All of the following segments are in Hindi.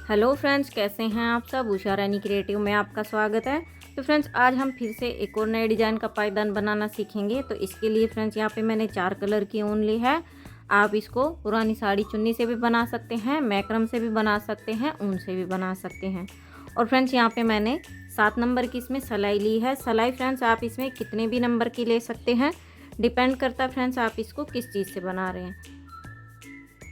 हेलो फ्रेंड्स, कैसे हैं आप सब। उषा रानी क्रिएटिव में आपका स्वागत है। तो फ्रेंड्स, आज हम फिर से एक और नए डिज़ाइन का पायदान बनाना सीखेंगे। तो इसके लिए फ्रेंड्स यहाँ पे मैंने 4 कलर की ऊन ली है। आप इसको पुरानी साड़ी चुन्नी से भी बना सकते हैं, मैक्रम से भी बना सकते हैं, ऊन से भी बना सकते हैं। और फ्रेंड्स यहाँ पे मैंने 7 नंबर की इसमें सिलाई ली है। सिलाई फ्रेंड्स आप इसमें कितने भी नंबर की ले सकते हैं, डिपेंड करता है फ्रेंड्स आप इसको किस चीज़ से बना रहे हैं।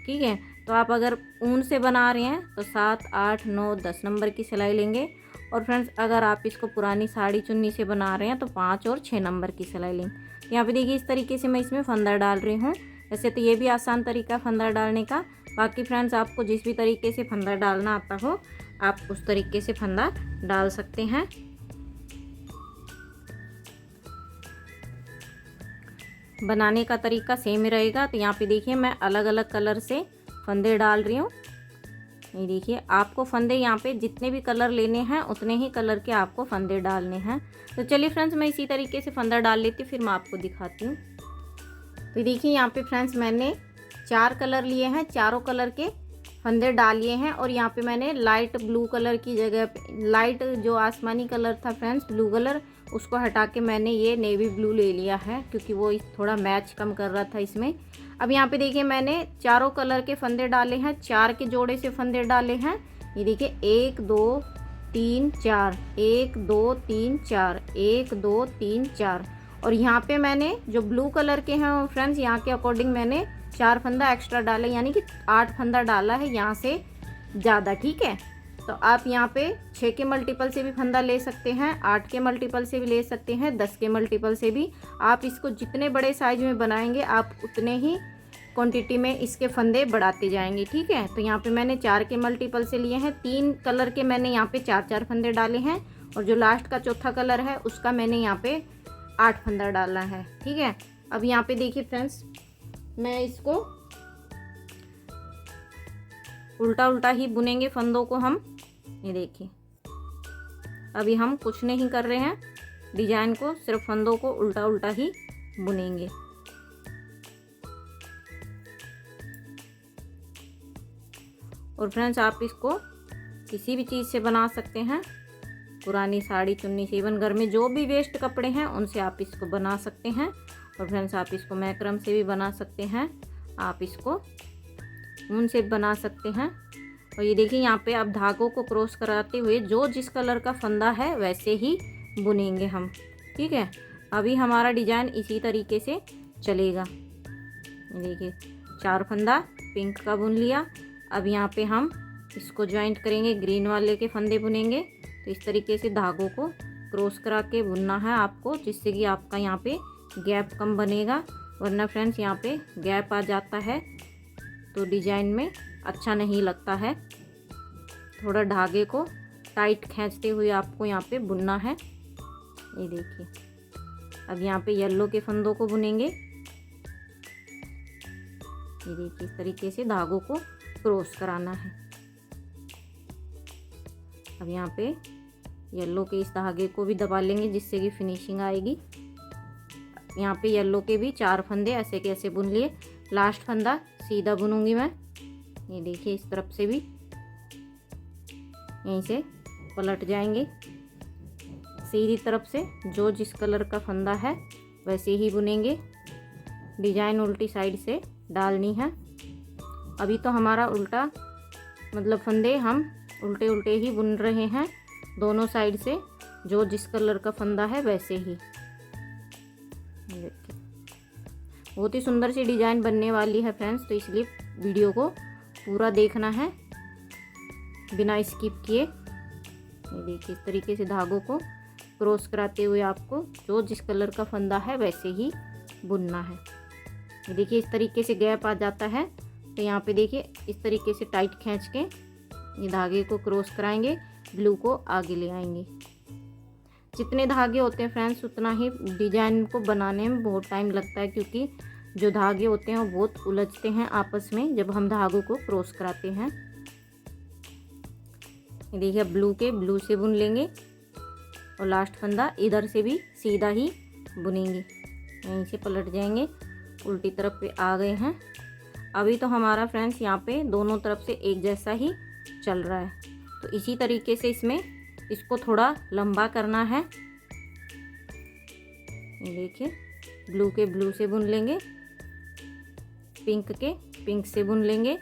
ठीक है, तो आप अगर ऊन से बना रहे हैं तो 7, 8, 9, 10 नंबर की सिलाई लेंगे। और फ्रेंड्स अगर आप इसको पुरानी साड़ी चुन्नी से बना रहे हैं तो 5 और 6 नंबर की सिलाई लेंगे। यहाँ पे देखिए इस तरीके से मैं इसमें फंदा डाल रही हूँ। वैसे तो ये भी आसान तरीका फंदा डालने का। बाकी फ्रेंड्स आपको जिस भी तरीके से फंदा डालना आता हो आप उस तरीके से फंदा डाल सकते हैं। बनाने का तरीका सेम ही रहेगा। तो यहाँ पे देखिए मैं अलग अलग कलर से फंदे डाल रही हूँ। ये देखिए आपको फंदे यहाँ पे जितने भी कलर लेने हैं उतने ही कलर के आपको फंदे डालने हैं। तो चलिए फ्रेंड्स मैं इसी तरीके से फंदा डाल लेती हूँ, फिर मैं आपको दिखाती हूँ। तो देखिए यहाँ पे फ्रेंड्स मैंने 4 कलर लिए हैं, चारों कलर के फंदे डाल लिए हैं। और यहाँ पे मैंने लाइट ब्लू कलर की जगह पे लाइट जो आसमानी कलर था फ्रेंड्स ब्लू कलर, उसको हटा के मैंने ये नेवी ब्लू ले लिया है क्योंकि वो थोड़ा मैच कम कर रहा था इसमें। अब यहाँ पे देखिए मैंने चारों कलर के फंदे डाले हैं, 4 के जोड़े से फंदे डाले हैं। ये देखिए 1 2 3 4, 1 2 3 4, 1 2 3 4। और यहाँ पे मैंने जो ब्लू कलर के हैं फ्रेंड्स यहाँ के अकॉर्डिंग मैंने 4 फंदा एक्स्ट्रा डाला, यानी कि 8 फंदा डाला है यहाँ से ज़्यादा। ठीक है, तो आप यहाँ पे 6 के मल्टीपल से भी फंदा ले सकते हैं, 8 के मल्टीपल से भी ले सकते हैं, 10 के मल्टीपल से भी। आप इसको जितने बड़े साइज में बनाएंगे आप उतने ही क्वांटिटी में इसके फंदे बढ़ाते जाएंगे। ठीक है, तो यहाँ पे मैंने 4 के मल्टीपल से लिए हैं। 3 कलर के मैंने यहाँ पे 4-4 फंदे डाले हैं और जो लास्ट का चौथा कलर है उसका मैंने यहाँ पे 8 फंदा डाला है। ठीक है, अब यहाँ पे देखिए फ्रेंड्स मैं इसको उल्टा उल्टा ही बुनेंगे फंदों को हम। ये देखिए अभी हम कुछ नहीं कर रहे हैं, डिजाइन को सिर्फ फंदों को उल्टा उल्टा ही बुनेंगे। और फ्रेंड्स आप इसको किसी भी चीज़ से बना सकते हैं, पुरानी साड़ी चुन्नी से, इवन घर में जो भी वेस्ट कपड़े हैं उनसे आप इसको बना सकते हैं। और फ्रेंड्स आप इसको मैक्रम से भी बना सकते हैं, आप इसको ऊन से बना सकते हैं। और ये देखिए यहाँ पे आप धागों को क्रॉस कराते हुए जो जिस कलर का फंदा है वैसे ही बुनेंगे हम। ठीक है, अभी हमारा डिजाइन इसी तरीके से चलेगा। देखिए 4 फंदा पिंक का बुन लिया। अब यहाँ पे हम इसको ज्वाइंट करेंगे, ग्रीन वाले के फंदे बुनेंगे। तो इस तरीके से धागों को क्रॉस करा के बुनना है आपको, जिससे कि आपका यहाँ पे गैप कम बनेगा। वरना फ्रेंड्स यहाँ पे गैप आ जाता है तो डिजाइन में अच्छा नहीं लगता है। थोड़ा धागे को टाइट खींचते हुए आपको यहाँ पे बुनना है। ये देखिए अब यहाँ पे येलो के फंदों को बुनेंगे। ये देखिए इस तरीके से धागों को क्रॉस कराना है। अब यहाँ पे येलो के इस धागे को भी दबा लेंगे जिससे कि फिनिशिंग आएगी। यहाँ पे येलो के भी 4 फंदे ऐसे कैसे बुन लिए। लास्ट फंदा सीधा बुनूंगी मैं। ये देखिए इस तरफ से भी यहीं से पलट जाएंगे, सीधी तरफ से जो जिस कलर का फंदा है वैसे ही बुनेंगे। डिजाइन उल्टी साइड से डालनी है। अभी तो हमारा उल्टा मतलब फंदे हम उल्टे उल्टे ही बुन रहे हैं, दोनों साइड से जो जिस कलर का फंदा है वैसे ही। बहुत ही सुंदर सी डिजाइन बनने वाली है फ्रेंड्स, तो इसलिए वीडियो को पूरा देखना है बिना स्किप किए। ये देखिए इस तरीके से धागों को क्रॉस कराते हुए आपको जो जिस कलर का फंदा है वैसे ही बुनना है। ये देखिए इस तरीके से गैप आ जाता है तो यहाँ पे देखिए इस तरीके से टाइट खींच के ये धागे को क्रॉस कराएंगे, ब्लू को आगे ले आएंगे। जितने धागे होते हैं फ्रेंड्स उतना ही डिजाइन को बनाने में बहुत टाइम लगता है, क्योंकि जो धागे होते हैं वो बहुत उलझते हैं आपस में जब हम धागों को क्रॉस कराते हैं। ये देखिए ब्लू के ब्लू से बुन लेंगे और लास्ट फंदा इधर से भी सीधा ही बुनेंगे। यहीं से पलट जाएंगे, उल्टी तरफ पे आ गए हैं। अभी तो हमारा फ्रेंड्स यहाँ पे दोनों तरफ से एक जैसा ही चल रहा है। तो इसी तरीके से इसमें इसको थोड़ा लंबा करना है। ये देखिए, ब्लू के ब्लू से बुन लेंगे, पिंक के पिंक से बुन लेंगे।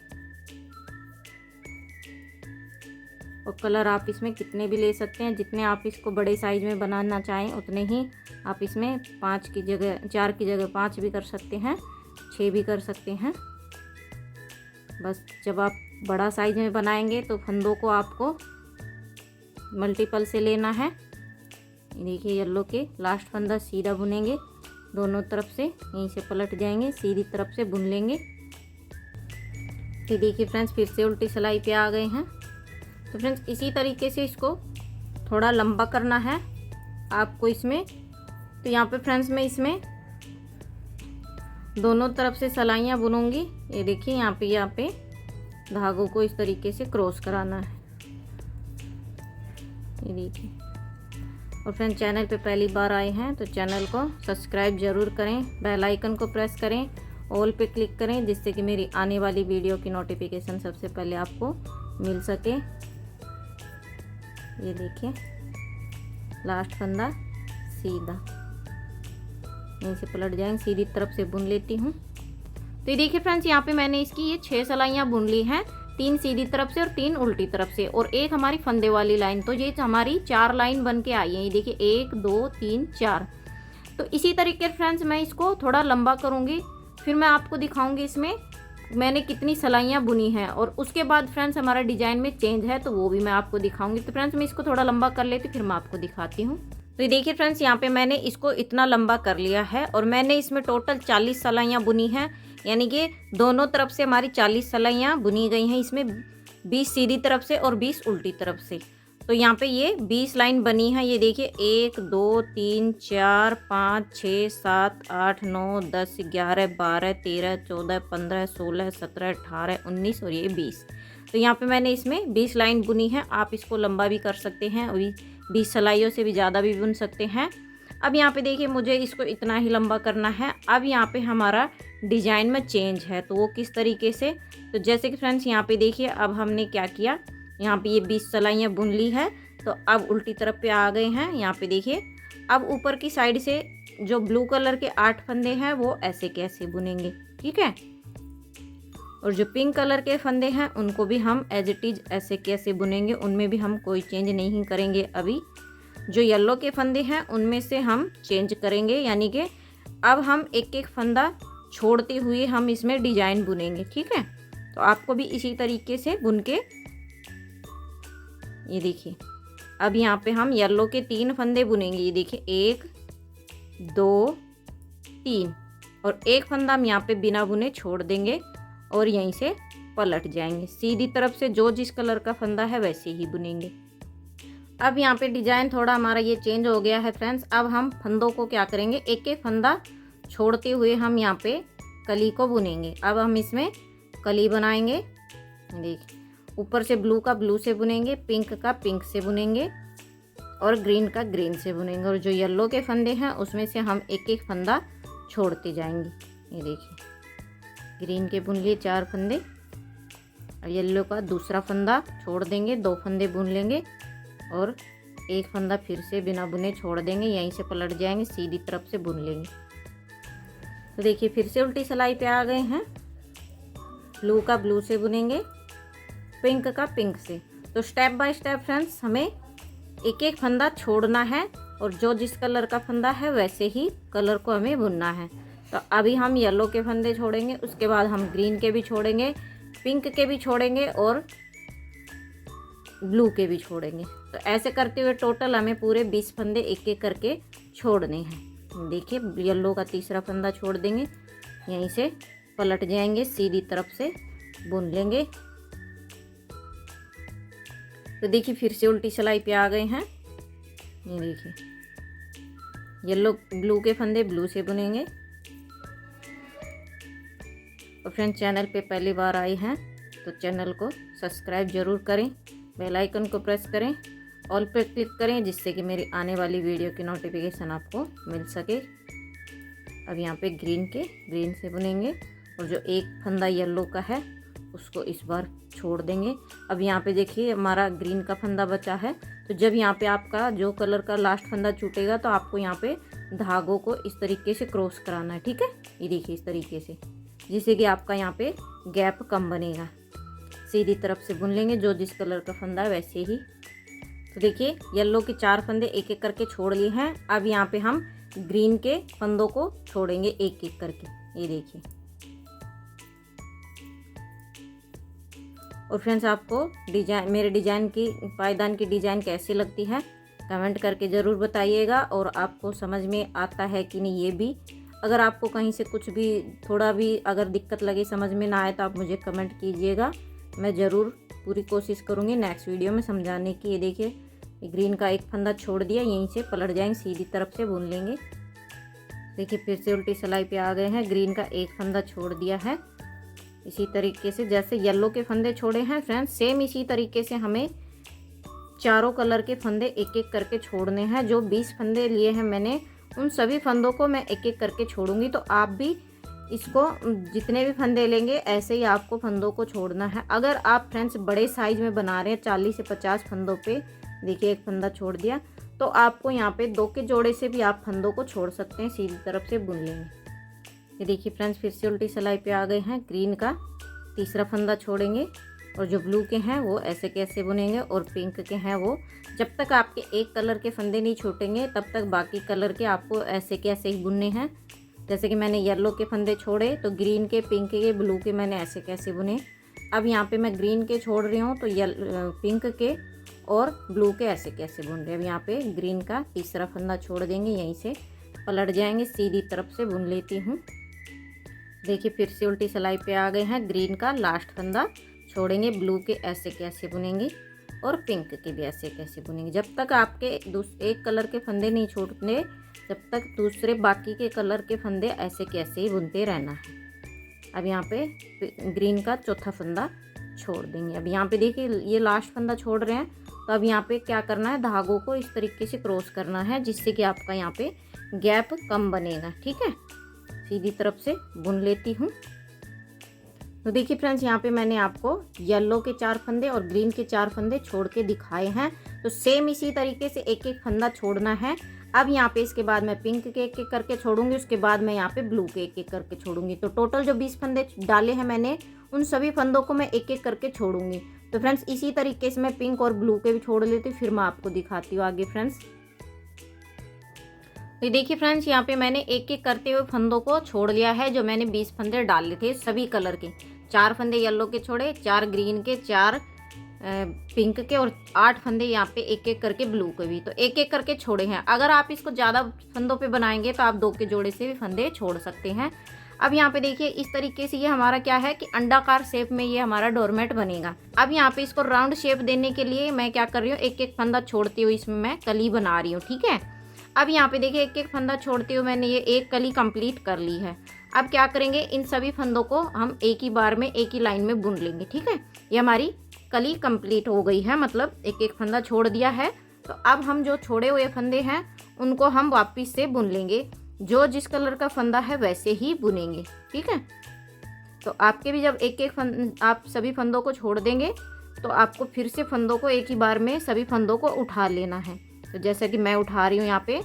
और कलर आप इसमें कितने भी ले सकते हैं, जितने आप इसको बड़े साइज में बनाना चाहें उतने ही आप इसमें 5 की जगह 4 की जगह 5 भी कर सकते हैं, 6 भी कर सकते हैं। बस जब आप बड़ा साइज में बनाएंगे तो फंदों को आपको मल्टीपल से लेना है। देखिए, येलो के लास्ट फंदा सीधा बुनेंगे, दोनों तरफ से यहीं से पलट जाएंगे, सीधी तरफ से बुन लेंगे। तो देखिए फ्रेंड्स, फिर से उल्टी सिलाई पे आ गए हैं। तो फ्रेंड्स, इसी तरीके से इसको थोड़ा लंबा करना है आपको इसमें। तो यहाँ पे फ्रेंड्स, मैं इसमें दोनों तरफ से सिलाइयाँ बुनूंगी। ये देखिए, यहाँ पे धागों को इस तरीके से क्रॉस कराना है। ये देखिए। और फ्रेंड्स, चैनल पे पहली बार आए हैं तो चैनल को सब्सक्राइब ज़रूर करें, बेल आइकन को प्रेस करें, ऑल पे क्लिक करें, जिससे कि मेरी आने वाली वीडियो की नोटिफिकेशन सबसे पहले आपको मिल सके। ये देखिए, लास्ट फंदा सीधा, यहीं से पलट जाएंगे, सीधी तरफ से बुन लेती हूँ। तो ये देखिए फ्रेंड्स, यहाँ पे मैंने इसकी ये 6 सिलाइयाँ बुन ली हैं, 3 सीधी तरफ से और 3 उल्टी तरफ से, और एक हमारी फंदे वाली लाइन। तो ये हमारी 4 लाइन बन के आई है। ये देखिए, 1 2 3 4। तो इसी तरीके फ्रेंड्स, मैं इसको थोड़ा लंबा करूँगी, फिर मैं आपको दिखाऊंगी इसमें मैंने कितनी सिलाइयाँ बुनी हैं, और उसके बाद फ्रेंड्स हमारा डिजाइन में चेंज है तो वो भी मैं आपको दिखाऊंगी। तो फ्रेंड्स, मैं इसको थोड़ा लंबा कर लेती फिर मैं आपको दिखाती हूँ। तो ये देखिए फ्रेंड्स, यहाँ पे मैंने इसको इतना लंबा कर लिया है, और मैंने इसमें टोटल 40 सिलाइयाँ बुनी हैं, यानी कि दोनों तरफ से हमारी 40 सिलाइयाँ बुनी गई हैं। इसमें 20 सीधी तरफ से और 20 उल्टी तरफ से। तो यहाँ पे ये 20 लाइन बनी है। ये देखिए, 1 2 3 4 5 6 7 8 9 10 11 12 13 14 15 16 17 18 19 और ये 20। तो यहाँ पे मैंने इसमें 20 लाइन बुनी है। आप इसको लंबा भी कर सकते हैं, अभी 20 सिलाइयों से भी ज़्यादा भी बुन सकते हैं। अब यहाँ पे देखिए, मुझे इसको इतना ही लंबा करना है। अब यहाँ पे हमारा डिजाइन में चेंज है, तो वो किस तरीके से, तो जैसे कि फ्रेंड्स यहाँ पे देखिए, अब हमने क्या किया, यहाँ पे ये 20 सिलाइयाँ बुन ली है। तो अब उल्टी तरफ पे आ गए हैं। यहाँ पे देखिए, अब ऊपर की साइड से जो ब्लू कलर के 8 फंदे हैं वो ऐसे कैसे बुनेंगे, ठीक है। और जो पिंक कलर के फंदे हैं उनको भी हम एज इट इज ऐसे कैसे बुनेंगे, उनमें भी हम कोई चेंज नहीं करेंगे। अभी जो येलो के फंदे हैं उनमें से हम चेंज करेंगे, यानी कि अब हम एक एक फंदा छोड़ते हुए हम इसमें डिजाइन बुनेंगे, ठीक है। तो आपको भी इसी तरीके से बुन के, ये देखिए, अब यहाँ पे हम येलो के 3 फंदे बुनेंगे। ये देखिए, 1 2 3, और एक फंदा हम यहाँ पे बिना बुने छोड़ देंगे और यहीं से पलट जाएंगे। सीधी तरफ से जो जिस कलर का फंदा है वैसे ही बुनेंगे। अब यहाँ पे डिजाइन थोड़ा हमारा ये चेंज हो गया है फ्रेंड्स। अब हम फंदों को क्या करेंगे, एक एक फंदा छोड़ते हुए हम यहाँ पे कली को बुनेंगे। अब हम इसमें कली बनाएंगे। देखिए, ऊपर से ब्लू का ब्लू से बुनेंगे, पिंक का पिंक से बुनेंगे और ग्रीन का ग्रीन से बुनेंगे। और जो येलो के फंदे हैं उसमें से हम एक एक फंदा छोड़ते जाएंगे। ये देखिए, ग्रीन के बुन लिए 4 फंदे, और येलो का दूसरा फंदा छोड़ देंगे, 2 फंदे बुन लेंगे और एक फंदा फिर से बिना बुने छोड़ देंगे, यहीं से पलट जाएंगे, सीधी तरफ से बुन लेंगे। तो देखिए, फिर से उल्टी सिलाई पे आ गए हैं। ब्लू का ब्लू से बुनेंगे, पिंक का पिंक से। तो स्टेप बाय स्टेप फ्रेंड्स हमें एक एक फंदा छोड़ना है, और जो जिस कलर का फंदा है वैसे ही कलर को हमें बुनना है। तो अभी हम येलो के फंदे छोड़ेंगे, उसके बाद हम ग्रीन के भी छोड़ेंगे, पिंक के भी छोड़ेंगे और ब्लू के भी छोड़ेंगे। तो ऐसे करते हुए टोटल हमें पूरे 20 फंदे एक एक करके छोड़ने हैं। देखिए, येलो का तीसरा फंदा छोड़ देंगे, यहीं से पलट जाएंगे, सीधी तरफ से बुन लेंगे। तो देखिए, फिर से उल्टी सिलाई पे आ गए हैं। ये देखिए, येलो ब्लू के फंदे ब्लू से बुनेंगे। और फ्रेंड्स, चैनल पे पहली बार आए हैं तो चैनल को सब्सक्राइब ज़रूर करें, बेल आइकन को प्रेस करें, ऑल पे क्लिक करें, जिससे कि मेरी आने वाली वीडियो की नोटिफिकेशन आपको मिल सके। अब यहाँ पे ग्रीन से बुनेंगे, और जो एक फंदा येलो का है उसको इस बार छोड़ देंगे। अब यहाँ पे देखिए हमारा ग्रीन का फंदा बचा है, तो जब यहाँ पे आपका जो कलर का लास्ट फंदा छूटेगा तो आपको यहाँ पे धागों को इस तरीके से क्रॉस कराना है, ठीक है। ये देखिए इस तरीके से, जिससे कि आपका यहाँ पे गैप कम बनेगा। सीधी तरफ से बुन लेंगे, जो जिस कलर का फंदा है वैसे ही। तो देखिए येलो के 4 फंदे एक एक करके छोड़ लिए हैं। अब यहाँ पे हम ग्रीन के फंदों को छोड़ेंगे एक एक करके, ये देखिए। और फ्रेंड्स आपको डिजाइन, मेरे डिजाइन की, पायदान की डिजाइन कैसी लगती है कमेंट करके ज़रूर बताइएगा। और आपको समझ में आता है कि नहीं ये भी, अगर आपको कहीं से कुछ भी थोड़ा भी अगर दिक्कत लगे, समझ में ना आए, तो आप मुझे कमेंट कीजिएगा। मैं ज़रूर पूरी कोशिश करूँगी नेक्स्ट वीडियो में समझाने की। ये देखिए ग्रीन का एक फंदा छोड़ दिया, यहीं से पलट जाएंगे, सीधी तरफ से बुन लेंगे। देखिए फिर से उल्टी सिलाई पे आ गए हैं। ग्रीन का एक फंदा छोड़ दिया है। इसी तरीके से जैसे येलो के फंदे छोड़े हैं फ्रेंड्स, सेम इसी तरीके से हमें चारों कलर के फंदे एक एक करके छोड़ने हैं। जो 20 फंदे लिए हैं मैंने, उन सभी फंदों को मैं एक एक करके छोड़ूंगी। तो आप भी इसको जितने भी फंदे लेंगे ऐसे ही आपको फंदों को छोड़ना है। अगर आप फ्रेंड्स बड़े साइज में बना रहे हैं 40 से 50 फंदों पे, देखिए एक फंदा छोड़ दिया, तो आपको यहाँ पे 2 के जोड़े से भी आप फंदों को छोड़ सकते हैं, सीधी तरफ से बुन लेंगे। ये देखिए फ्रेंड्स फिर से उल्टी सिलाई पे आ गए हैं। ग्रीन का तीसरा फंदा छोड़ेंगे और जो ब्लू के हैं वो ऐसे कैसे बुनेंगे, और पिंक के हैं वो, जब तक आपके एक कलर के फंदे नहीं छूटेंगे तब तक बाकी कलर के आपको ऐसे के ऐसे ही बुनने हैं। जैसे कि मैंने येलो के फंदे छोड़े तो ग्रीन के, पिंक के, ब्लू के मैंने ऐसे कैसे बुने। अब यहाँ पे मैं ग्रीन के छोड़ रही हूँ तो पिंक के और ब्लू के ऐसे कैसे बुन रहे हैं। अब यहाँ पे ग्रीन का तीसरा फंदा छोड़ देंगे, यहीं से पलट जाएंगे, सीधी तरफ से बुन लेती हूँ। देखिए फिर से उल्टी सिलाई पे आ गए हैं। ग्रीन का लास्ट फंदा छोड़ेंगे, ब्लू के ऐसे कैसे बुनेंगे और पिंक के भी ऐसे कैसे बुनेंगे। जब तक आपके एक कलर के फंदे नहीं छोड़ते, जब तक दूसरे बाकी के कलर के फंदे ऐसे कैसे ही बुनते रहना है। अब यहाँ पे ग्रीन का चौथा फंदा छोड़ देंगे। अब यहाँ पे देखिए ये लास्ट फंदा छोड़ रहे हैं, तो अब यहाँ पे क्या करना है, धागों को इस तरीके से क्रॉस करना है, जिससे कि आपका यहाँ पे गैप कम बनेगा, ठीक है। सीधी तरफ से बुन लेती हूँ। तो देखिए फ्रेंड्स यहाँ पे मैंने आपको येलो के 4 फंदे और ग्रीन के 4 फंदे छोड़ के दिखाए हैं। तो सेम इसी तरीके से एक एक फंदा छोड़ना है। अब यहाँ पे इसके बाद मैं पिंक के एक एक करके छोड़ूंगी, उसके बाद मैं यहाँ पे ब्लू के एक एक करके छोड़ूंगी। तो टोटल जो 20 फंदे डाले हैं मैंने, उन सभी फंदों को मैं एक एक करके छोड़ूंगी। तो फ्रेंड्स इसी तरीके से मैं पिंक और ब्लू के भी छोड़ लेती हूँ, फिर मैं आपको दिखाती हूँ आगे फ्रेंड्स। तो देखिए फ्रेंड्स यहाँ पे मैंने एक एक करते हुए फंदों को छोड़ लिया है। जो मैंने 20 फंदे डाले थे सभी कलर के, 4 फंदे येलो के छोड़े, 4 ग्रीन के, 4 पिंक के और 8 फंदे यहाँ पे एक एक करके ब्लू के भी, तो एक एक करके छोड़े हैं। अगर आप इसको ज़्यादा फंदों पे बनाएंगे तो आप 2 के जोड़े से भी फंदे छोड़ सकते हैं। अब यहाँ पे देखिए इस तरीके से ये हमारा क्या है कि अंडाकार शेप में ये हमारा डोरमेट बनेगा। अब यहाँ पे इसको राउंड शेप देने के लिए मैं क्या कर रही हूँ, एक एक फंदा छोड़ती हुई इसमें मैं कली बना रही हूँ, ठीक है। अब यहाँ पे देखिए एक एक फंदा छोड़ते हुए मैंने ये एक कली कंप्लीट कर ली है। अब क्या करेंगे, इन सभी फंदों को हम एक ही बार में एक ही लाइन में बुन लेंगे, ठीक है। ये हमारी कली कंप्लीट हो गई है, मतलब एक एक फंदा छोड़ दिया है। तो अब हम जो छोड़े हुए फंदे हैं उनको हम वापस से बुन लेंगे, जो जिस कलर का फंदा है वैसे ही बुनेंगे, ठीक है। तो आपके भी जब एक एक आप सभी फंदों को छोड़ देंगे तो आपको फिर से फंदों को एक ही बार में सभी फंदों को उठा लेना है। तो जैसा कि मैं उठा रही हूँ यहाँ पे।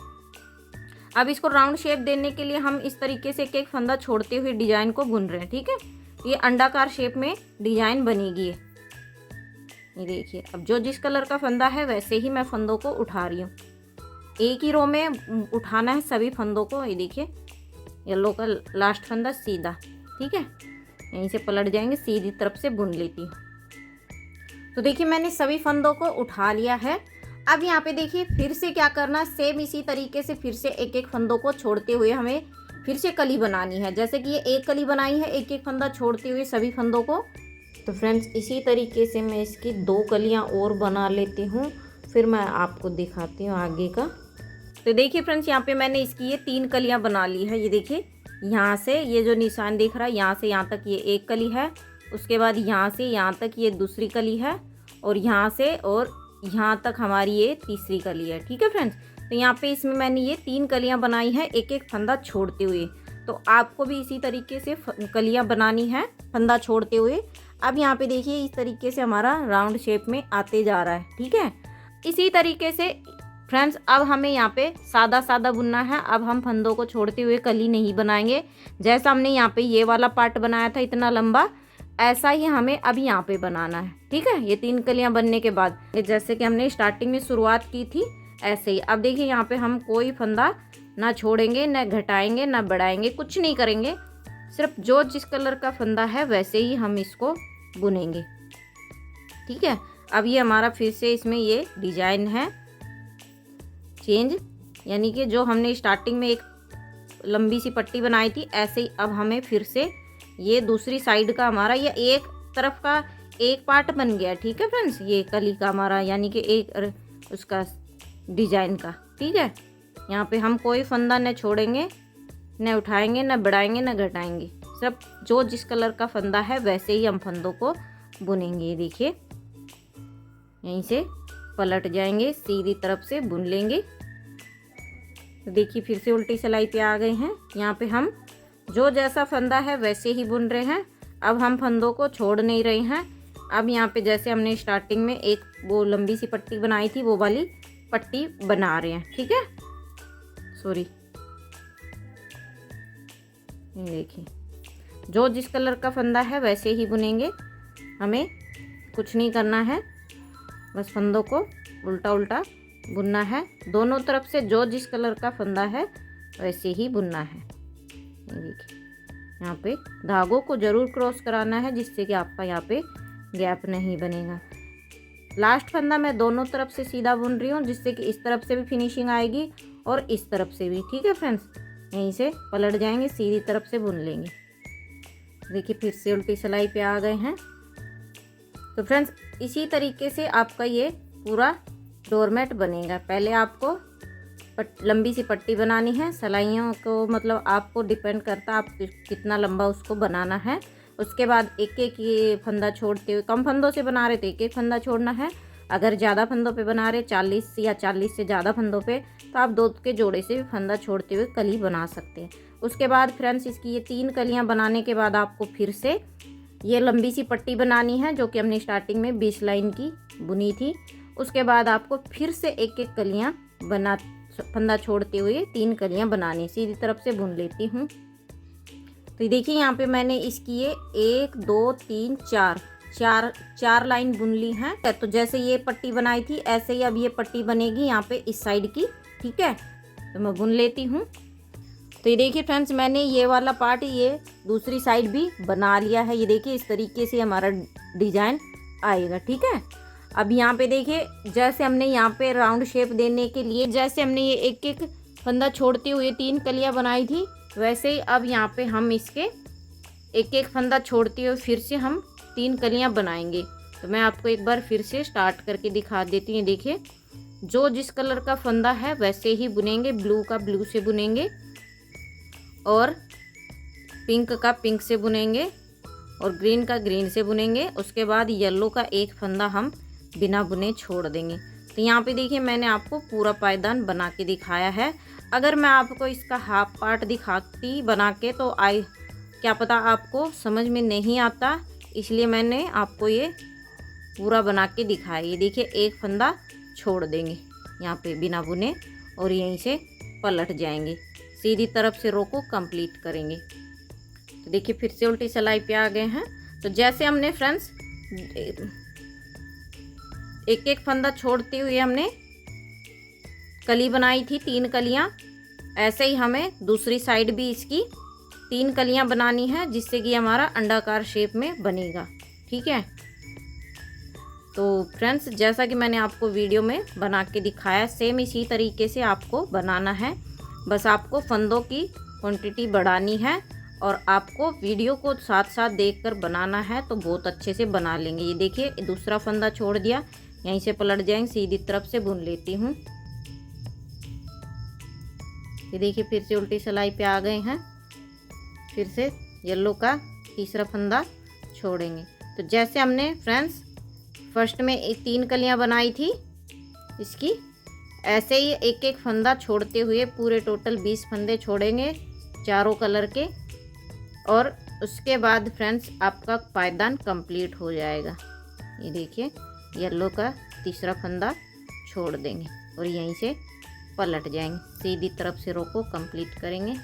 अब इसको राउंड शेप देने के लिए हम इस तरीके से एक एक फंदा छोड़ते हुए डिजाइन को बुन रहे हैं, ठीक है। ये अंडाकार शेप में डिजाइन बनेगी। ये देखिए अब जो जिस कलर का फंदा है वैसे ही मैं फंदों को उठा रही हूँ। एक ही रो में उठाना है सभी फंदों को। ये देखिए येलो का लास्ट फंदा सीधा, ठीक है, यहीं से पलट जाएंगे, सीधी तरफ से बुन लेती हूँ। तो देखिए मैंने सभी फंदों को उठा लिया है। अब यहाँ पे देखिए फिर से क्या करना, सेम इसी तरीके से फिर से एक एक फंदों को छोड़ते हुए हमें फिर से कली बनानी है। जैसे कि ये एक कली बनाई है, एक एक फंदा छोड़ते हुए सभी फंदों को। तो फ्रेंड्स इसी तरीके से मैं इसकी 2 कलियाँ और बना लेती हूँ, फिर मैं आपको दिखाती हूँ आगे का। तो देखिए फ्रेंड्स यहाँ पे मैंने इसकी ये 3 कलियाँ बना ली है। ये देखिए यहाँ से ये जो निशान दिख रहा है, यहाँ से यहाँ तक ये एक कली है, उसके बाद यहाँ से यहाँ तक ये दूसरी कली है, और यहाँ से और यहाँ तक हमारी ये तीसरी कली है, ठीक है फ्रेंड्स। तो यहाँ पे इसमें मैंने ये 3 कलियाँ बनाई हैं एक एक फंदा छोड़ते हुए। तो आपको भी इसी तरीके से कलियाँ बनानी है फंदा छोड़ते हुए। अब यहाँ पे देखिए इस तरीके से हमारा राउंड शेप में आते जा रहा है। ठीक है, इसी तरीके से फ्रेंड्स अब हमें यहाँ पे सादा सादा बुनना है। अब हम फंदों को छोड़ते हुए कली नहीं बनाएंगे। जैसा हमने यहाँ पे ये वाला पार्ट बनाया था इतना लंबा, ऐसा ही हमें अब यहाँ पे बनाना है। ठीक है, ये 3 कलियाँ बनने के बाद जैसे कि हमने स्टार्टिंग में शुरुआत की थी ऐसे ही। अब देखिए यहाँ पे हम कोई फंदा ना छोड़ेंगे, ना घटाएंगे, ना बढ़ाएंगे, कुछ नहीं करेंगे। सिर्फ जो जिस कलर का फंदा है वैसे ही हम इसको बुनेंगे। ठीक है, अब ये हमारा फिर से इसमें ये डिजाइन है चेंज, यानी कि जो हमने स्टार्टिंग में एक लंबी सी पट्टी बनाई थी ऐसे ही अब हमें फिर से ये दूसरी साइड का हमारा ये एक तरफ का एक पार्ट बन गया। ठीक है फ्रेंड्स, ये कली का हमारा यानी कि एक उसका डिजाइन का। ठीक है, यहाँ पे हम कोई फंदा न छोड़ेंगे, न उठाएंगे, न बढ़ाएंगे, न घटाएंगे। सिर्फ जो जिस कलर का फंदा है वैसे ही हम फंदों को बुनेंगे। ये देखिए यहीं से पलट जाएंगे, सीधी तरफ से बुन लेंगे। तो देखिए फिर से उल्टी सिलाई पे आ गए हैं। यहाँ पे हम जो जैसा फंदा है वैसे ही बुन रहे हैं। अब हम फंदों को छोड़ नहीं रहे हैं। अब यहाँ पे जैसे हमने स्टार्टिंग में एक वो लंबी सी पट्टी बनाई थी वो वाली पट्टी बना रहे हैं। ठीक है, सॉरी, देखिए जो जिस कलर का फंदा है वैसे ही बुनेंगे। हमें कुछ नहीं करना है, बस फंदों को उल्टा उल्टा बुनना है। दोनों तरफ से जो जिस कलर का फंदा है वैसे ही बुनना है। ये देखिए यहाँ पे धागों को ज़रूर क्रॉस कराना है जिससे कि आपका यहाँ पे गैप नहीं बनेगा। लास्ट फंदा मैं दोनों तरफ से सीधा बुन रही हूँ जिससे कि इस तरफ से भी फिनिशिंग आएगी और इस तरफ से भी। ठीक है फ्रेंड्स, यहीं से पलट जाएंगे, सीधी तरफ से बुन लेंगे। देखिए फिर से उल्टी सिलाई पे आ गए हैं। तो फ्रेंड्स इसी तरीके से आपका ये पूरा डोरमेट बनेगा। पहले आपको लंबी सी पट्टी बनानी है। सिलाइयों को मतलब आपको डिपेंड करता है आप कितना लंबा उसको बनाना है। उसके बाद एक एक ये फंदा छोड़ते हुए, कम फंदों से बना रहे तो एक एक फंदा छोड़ना है। अगर ज़्यादा फंदों पे बना रहे 40 या 40 से ज़्यादा फंदों पे, तो आप 2 के जोड़े से भी फंदा छोड़ते हुए कली बना सकते हैं। उसके बाद फ्रेंड्स इसकी ये 3 कलियाँ बनाने के बाद आपको फिर से ये लंबी सी पट्टी बनानी है जो कि हमने स्टार्टिंग में 20 लाइन की बुनी थी। उसके बाद आपको फिर से एक एक कलियाँ बना फंदा छोड़ते हुए 3 कलियाँ बनानी। सीधी तरफ से बुन लेती हूँ। तो देखिए यहाँ पे मैंने इसकी ये 1 2 3 4 लाइन बुन ली हैं। तो जैसे ये पट्टी बनाई थी ऐसे ही अब ये पट्टी बनेगी यहाँ पे इस साइड की। ठीक है, तो मैं बुन लेती हूँ। तो ये देखिए फ्रेंड्स मैंने ये वाला पार्ट ये दूसरी साइड भी बना लिया है। ये देखिए इस तरीके से हमारा डिजाइन आएगा। ठीक है, अब यहाँ पे देखिए जैसे हमने यहाँ पे राउंड शेप देने के लिए जैसे हमने ये एक एक फंदा छोड़ते हुए 3 कलियाँ बनाई थी वैसे ही अब यहाँ पे हम इसके एक एक फंदा छोड़ते हुए फिर से हम 3 कलियाँ बनाएंगे। तो मैं आपको एक बार फिर से स्टार्ट करके दिखा देती हूँ। देखिए जो जिस कलर का फंदा है वैसे ही बुनेंगे। ब्लू का ब्लू से बुनेंगे और पिंक का पिंक से बुनेंगे और ग्रीन का ग्रीन से बुनेंगे। उसके बाद येलो का एक फंदा हम बिना बुने छोड़ देंगे। तो यहाँ पे देखिए मैंने आपको पूरा पायदान बना के दिखाया है। अगर मैं आपको इसका हाफ पार्ट दिखाती बना के तो क्या पता आपको समझ में नहीं आता, इसलिए मैंने आपको ये पूरा बना के दिखाया। ये देखिए एक फंदा छोड़ देंगे यहाँ पे बिना बुने और यहीं से पलट जाएंगे, सीधी तरफ से रो को कंप्लीट करेंगे। तो देखिए फिर से उल्टी सिलाई पे आ गए हैं। तो जैसे हमने फ्रेंड्स एक एक फंदा छोड़ते हुए हमने कली बनाई थी 3 कलियां, ऐसे ही हमें दूसरी साइड भी इसकी 3 कलियां बनानी है जिससे कि हमारा अंडाकार शेप में बनेगा। ठीक है, तो फ्रेंड्स जैसा कि मैंने आपको वीडियो में बना के दिखाया सेम इसी तरीके से आपको बनाना है। बस आपको फंदों की क्वांटिटी बढ़ानी है और आपको वीडियो को साथ साथ देखकर बनाना है तो बहुत अच्छे से बना लेंगे। ये देखिए दूसरा फंदा छोड़ दिया, यहीं से पलट जाएंगे, सीधी तरफ से बुन लेती हूँ। ये देखिए फिर से उल्टी सिलाई पे आ गए हैं। फिर से येलो का तीसरा फंदा छोड़ेंगे। तो जैसे हमने फ्रेंड्स फर्स्ट में 3 कलियां बनाई थी इसकी, ऐसे ही एक एक फंदा छोड़ते हुए पूरे टोटल 20 फंदे छोड़ेंगे चारों कलर के और उसके बाद फ्रेंड्स आपका पायदान कंप्लीट हो जाएगा। ये देखिए येलो का तीसरा फंदा छोड़ देंगे और यहीं से पलट जाएंगे, सीधी तरफ से रो को कंप्लीट करेंगे।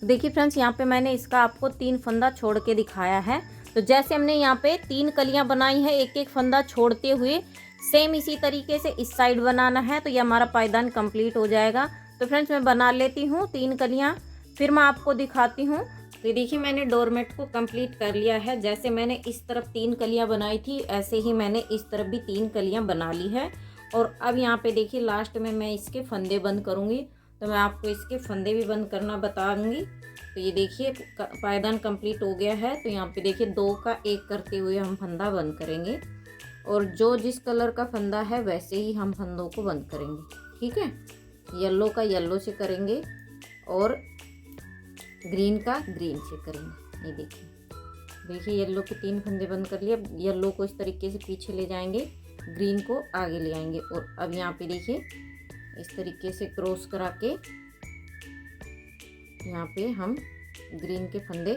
देखिए फ्रेंड्स यहाँ पे मैंने इसका आपको 3 फंदा छोड़ के दिखाया है। तो जैसे हमने यहाँ पे 3 कलियाँ बनाई है एक एक फंदा छोड़ते हुए, सेम इसी तरीके से इस साइड बनाना है। तो ये हमारा पायदान कंप्लीट हो जाएगा। तो फ्रेंड्स मैं बना लेती हूँ 3 कलियाँ, फिर मैं आपको दिखाती हूँ। तो देखिए मैंने डोरमेट को कंप्लीट कर लिया है। जैसे मैंने इस तरफ 3 कलियाँ बनाई थी, ऐसे ही मैंने इस तरफ भी 3 कलियाँ बना ली है। और अब यहाँ पे देखिए लास्ट में मैं इसके फंदे बंद करूँगी। तो मैं आपको इसके फंदे भी बंद करना बताऊँगी। तो ये देखिए पायदान कंप्लीट हो गया है। तो यहाँ पे देखिए 2 का 1 करते हुए हम फंदा बंद करेंगे, और जो जिस कलर का फंदा है वैसे ही हम फंदों को बंद करेंगे। ठीक है, येलो का येलो से करेंगे और ग्रीन का ग्रीन से करेंगे। ये देखिए येलो के 3 फंदे बंद कर लिए। येलो को इस तरीके से पीछे ले जाएंगे, ग्रीन को आगे ले आएंगे, और अब यहाँ पे देखिए इस तरीके से क्रॉस करा के यहाँ पे हम ग्रीन के फंदे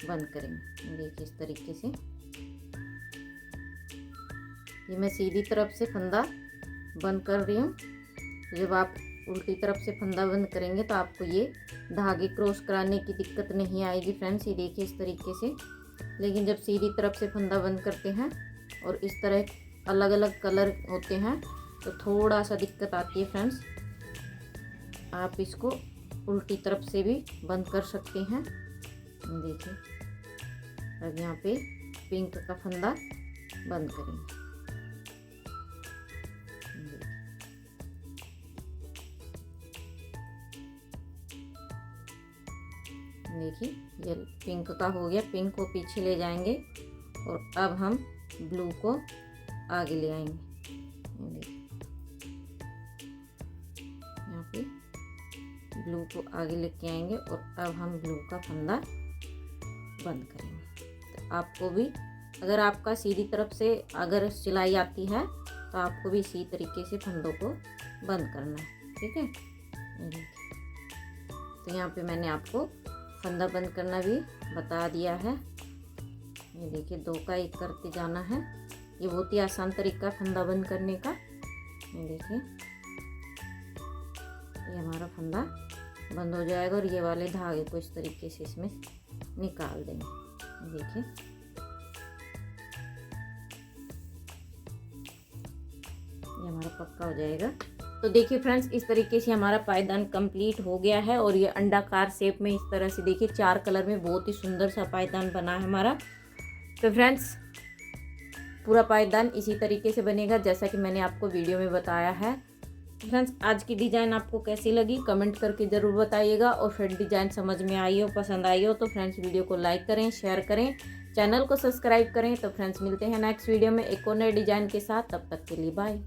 बंद करेंगे। देखिए इस तरीके से ये मैं सीधी तरफ से फंदा बंद कर रही हूँ। जब आप उल्टी तरफ से फंदा बंद करेंगे तो आपको ये धागे क्रॉस कराने की दिक्कत नहीं आएगी फ्रेंड्स। ये देखिए इस तरीके से। लेकिन जब सीधी तरफ से फंदा बंद करते हैं और इस तरह अलग अलग कलर होते हैं तो थोड़ा सा दिक्कत आती है फ्रेंड्स। आप इसको उल्टी तरफ से भी बंद कर सकते हैं। देखिए अब यहाँ पे पिंक का फंदा बंद करेंगे। देखिए ये पिंक का हो गया, पिंक को पीछे ले जाएंगे और अब हम ब्लू को आगे ले आएंगे। यहाँ पे ब्लू को आगे लेके आएंगे और अब हम ब्लू का फंदा बंद करेंगे। तो आपको भी अगर आपका सीधी तरफ से अगर सिलाई आती है तो आपको भी इसी तरीके से फंदों को बंद करना है। ठीक है, तो यहाँ पे मैंने आपको फंदा बंद करना भी बता दिया है। ये देखिए 2 का 1 करते जाना है। ये बहुत ही आसान तरीका फंदा बंद करने का। ये देखिए ये हमारा फंदा बंद हो जाएगा और ये वाले धागे को इस तरीके से इसमें निकाल देंगे। देखिए ये हमारा पक्का हो जाएगा। तो देखिए फ्रेंड्स इस तरीके से हमारा पायदान कंप्लीट हो गया है और ये अंडाकार शेप में इस तरह से देखिए 4 कलर में बहुत ही सुंदर सा पायदान बना है हमारा। तो फ्रेंड्स पूरा पायदान इसी तरीके से बनेगा जैसा कि मैंने आपको वीडियो में बताया है। फ्रेंड्स आज की डिज़ाइन आपको कैसी लगी कमेंट करके ज़रूर बताइएगा, और फिर डिज़ाइन समझ में आई हो पसंद आई हो तो फ्रेंड्स वीडियो को लाइक करें, शेयर करें, चैनल को सब्सक्राइब करें। तो फ्रेंड्स मिलते हैं नेक्स्ट वीडियो में एक और नए डिज़ाइन के साथ। तब तक के लिए बाय।